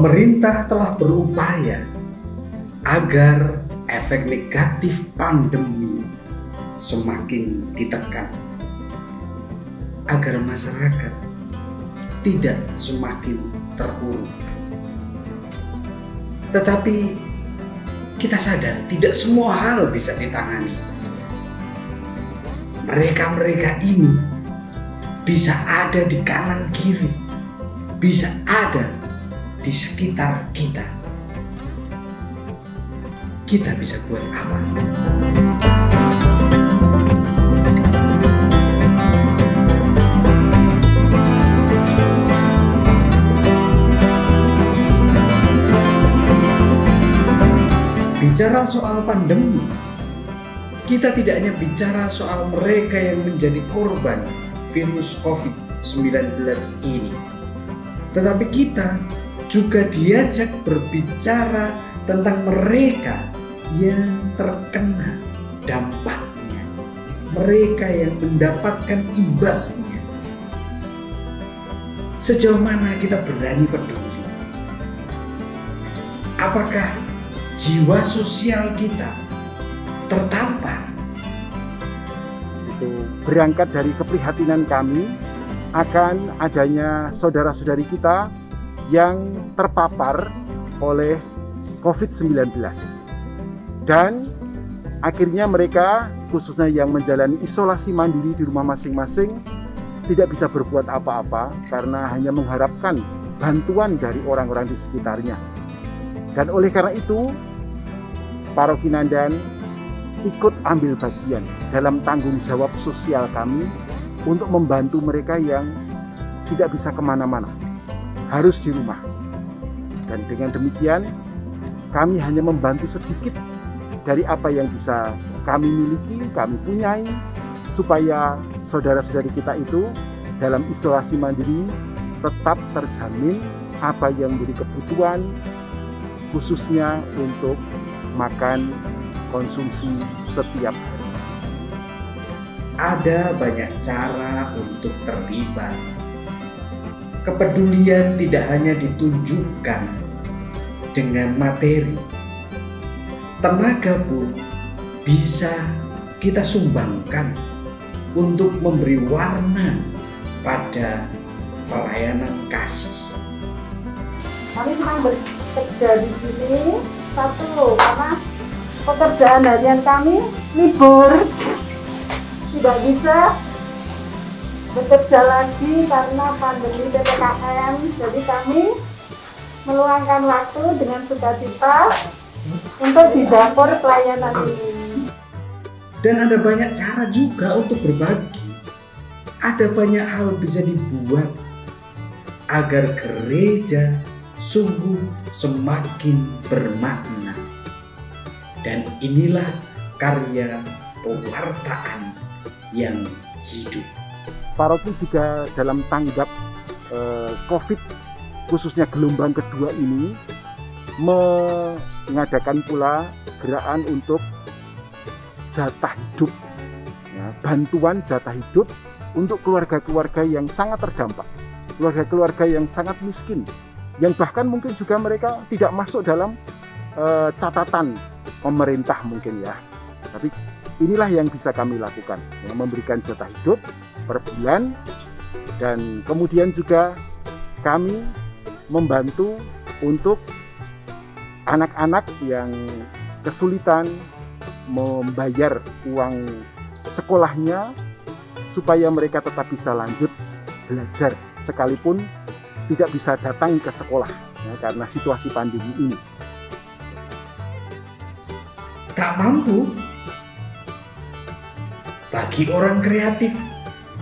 pemerintah telah berupaya agar efek negatif pandemi semakin ditekan, agar masyarakat tidak semakin terpuruk. Tetapi kita sadar tidak semua hal bisa ditangani. Mereka-mereka ini bisa ada di kanan kiri, bisa ada di sekitar kita. Kita bisa buat apa? Bicara soal pandemi, kita tidak hanya bicara soal mereka yang menjadi korban virus COVID-19 ini, tetapi kita juga diajak berbicara tentang mereka yang terkena dampaknya, mereka yang mendapatkan imbasnya. Sejauh mana kita berani peduli? Apakah jiwa sosial kita tertampar? Itu berangkat dari keprihatinan kami akan adanya saudara-saudari kita yang terpapar oleh COVID-19 dan akhirnya mereka khususnya yang menjalani isolasi mandiri di rumah masing-masing tidak bisa berbuat apa-apa karena hanya mengharapkan bantuan dari orang-orang di sekitarnya. Dan oleh karena itu Paroki Nandan ikut ambil bagian dalam tanggung jawab sosial kami untuk membantu mereka yang tidak bisa kemana-mana, harus di rumah. Dan dengan demikian kami hanya membantu sedikit dari apa yang bisa kami miliki, kami punyai, supaya saudara-saudari kita itu dalam isolasi mandiri tetap terjamin apa yang menjadi kebutuhan, khususnya untuk makan konsumsi setiap hari. Ada banyak cara untuk terlibat. Kepedulian tidak hanya ditunjukkan dengan materi. Tenaga pun bisa kita sumbangkan untuk memberi warna pada pelayanan kasih. Kami memang bekerja di sini satu karena pekerjaan harian kami libur, tidak bisa bekerja lagi karena pandemi PPKM. Jadi kami meluangkan waktu dengan sukacita untuk di dapur pelayanan ini. Dan ada banyak cara juga untuk berbagi. Ada banyak hal bisa dibuat agar gereja sungguh semakin bermakna. Dan inilah karya pewartaan yang hidup. Paroki juga dalam tanggap COVID, khususnya gelombang kedua ini, mengadakan pula gerakan untuk jatah hidup, ya, bantuan jatah hidup untuk keluarga-keluarga yang sangat terdampak, keluarga-keluarga yang sangat miskin, yang bahkan mungkin juga mereka tidak masuk dalam catatan pemerintah mungkin ya. Tapi inilah yang bisa kami lakukan, ya, memberikan jatah hidup per bulan, dan kemudian juga kami membantu untuk anak-anak yang kesulitan membayar uang sekolahnya supaya mereka tetap bisa lanjut belajar sekalipun tidak bisa datang ke sekolah, ya, karena situasi pandemi ini. Tak mampu? Bagi orang kreatif,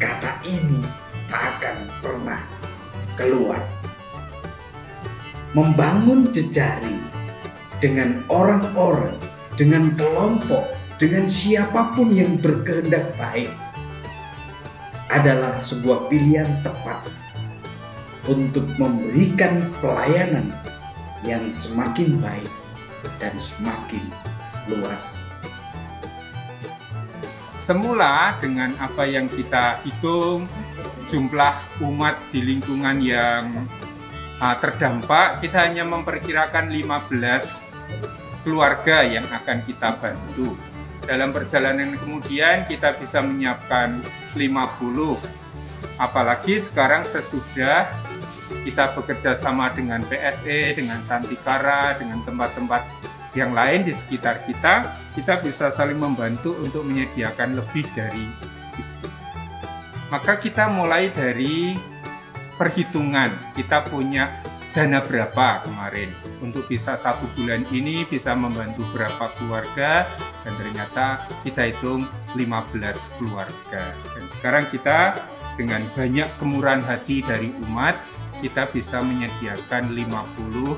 kata ini tak akan pernah keluar. Membangun jejaring dengan orang-orang, dengan kelompok, dengan siapapun yang berkehendak baik adalah sebuah pilihan tepat untuk memberikan pelayanan yang semakin baik dan semakin luas. Semula dengan apa yang kita hitung, jumlah umat di lingkungan yang terdampak, kita hanya memperkirakan 15 keluarga yang akan kita bantu. Dalam perjalanan kemudian kita bisa menyiapkan 50. Apalagi sekarang sesudah kita bekerja sama dengan PSE, dengan Santikara, dengan tempat-tempat yang lain di sekitar kita bisa saling membantu untuk menyediakan lebih dari itu. Maka kita mulai dari perhitungan, kita punya dana berapa kemarin untuk bisa 1 bulan ini bisa membantu berapa keluarga, dan ternyata kita hitung 15 keluarga. Dan sekarang kita dengan banyak kemurahan hati dari umat, kita bisa menyediakan 50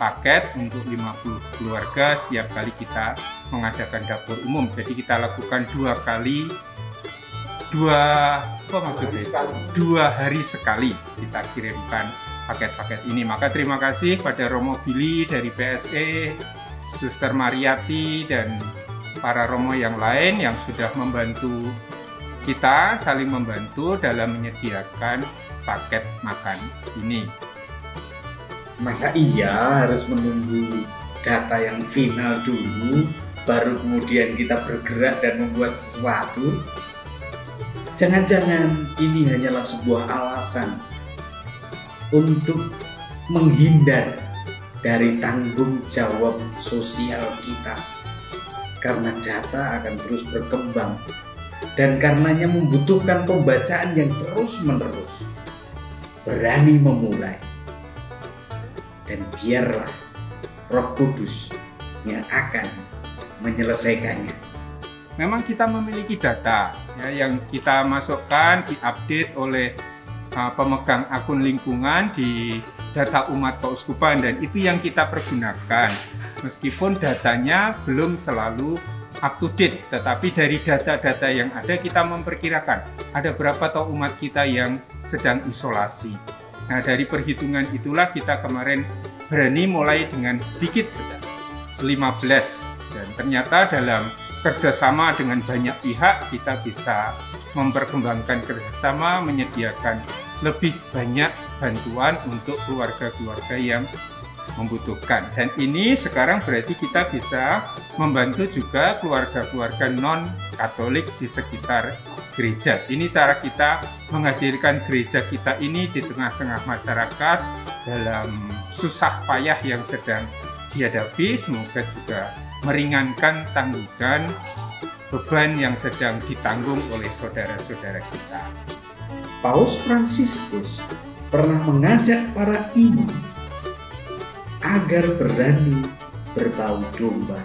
paket untuk 50 keluarga setiap kali kita mengadakan dapur umum. Jadi kita lakukan 2 hari sekali kita kirimkan paket-paket ini. Maka terima kasih pada Romo Billy dari PSE, Suster Mariati, dan para Romo yang lain yang sudah membantu kita, saling membantu dalam menyediakan paket makan ini. Masa iya harus menunggu data yang final dulu, baru kemudian kita bergerak dan membuat sesuatu? Jangan-jangan ini hanyalah sebuah alasan untuk menghindar dari tanggung jawab sosial kita, karena data akan terus berkembang dan karenanya membutuhkan pembacaan yang terus-menerus. Berani memulai, dan biarlah Roh Kudus yang akan menyelesaikannya. Memang kita memiliki data ya, yang kita masukkan, diupdate oleh pemegang akun lingkungan di data umat keuskupan, dan itu yang kita pergunakan. Meskipun datanya belum selalu up to date, tetapi dari data-data yang ada kita memperkirakan ada berapa toh umat kita yang sedang isolasi. Nah, dari perhitungan itulah kita kemarin berani mulai dengan sedikit saja, 15, dan ternyata dalam kerjasama dengan banyak pihak kita bisa memperkembangkan kerjasama, menyediakan lebih banyak bantuan untuk keluarga-keluarga yang membutuhkan. Dan ini sekarang berarti kita bisa membantu juga keluarga-keluarga non-Katolik di sekitar gereja. Ini cara kita menghadirkan gereja kita ini di tengah-tengah masyarakat dalam susah payah yang sedang dihadapi. Semoga juga meringankan tanggungan beban yang sedang ditanggung oleh saudara-saudara kita. Paus Fransiskus pernah mengajak para imam agar berani berbau domba.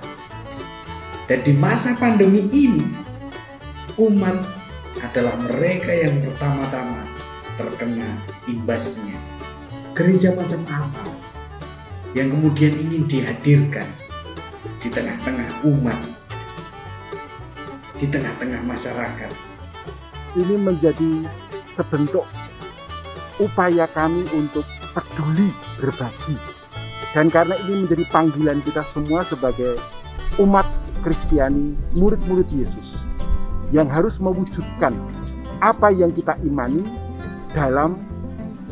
Dan di masa pandemi ini, umat adalah mereka yang pertama-tama terkena imbasnya. Gereja macam apa yang kemudian ingin dihadirkan di tengah-tengah umat, di tengah-tengah masyarakat? Ini menjadi sebentuk upaya kami untuk peduli berbagi. Dan karena ini menjadi panggilan kita semua sebagai umat Kristiani, murid-murid Yesus, yang harus mewujudkan apa yang kita imani dalam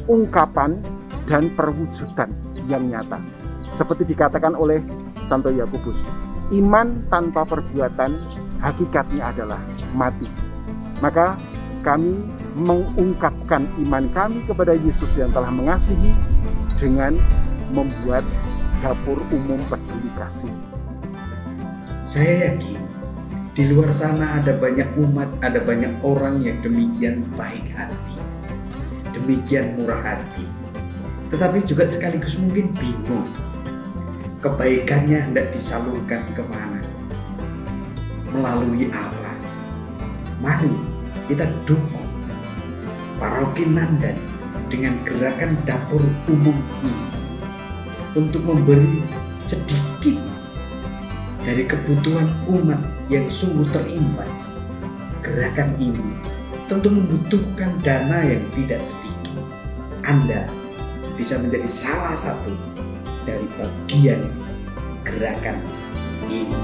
ungkapan dan perwujudan yang nyata. Seperti dikatakan oleh Santo Yakobus, iman tanpa perbuatan hakikatnya adalah mati. Maka kami mengungkapkan iman kami kepada Yesus yang telah mengasihi dengan membuat dapur umum peduli kasih. Saya yakin di luar sana ada banyak umat, ada banyak orang yang demikian baik hati, demikian murah hati, tetapi juga sekaligus mungkin bingung kebaikannya hendak disalurkan kemana, melalui apa. Mari kita dukung Paroki Nandan dengan gerakan dapur umum ini untuk memberi sedikit dari kebutuhan umat yang sungguh terimbas. Gerakan ini tentu membutuhkan dana yang tidak sedikit. Anda bisa menjadi salah satu dari bagian gerakan ini.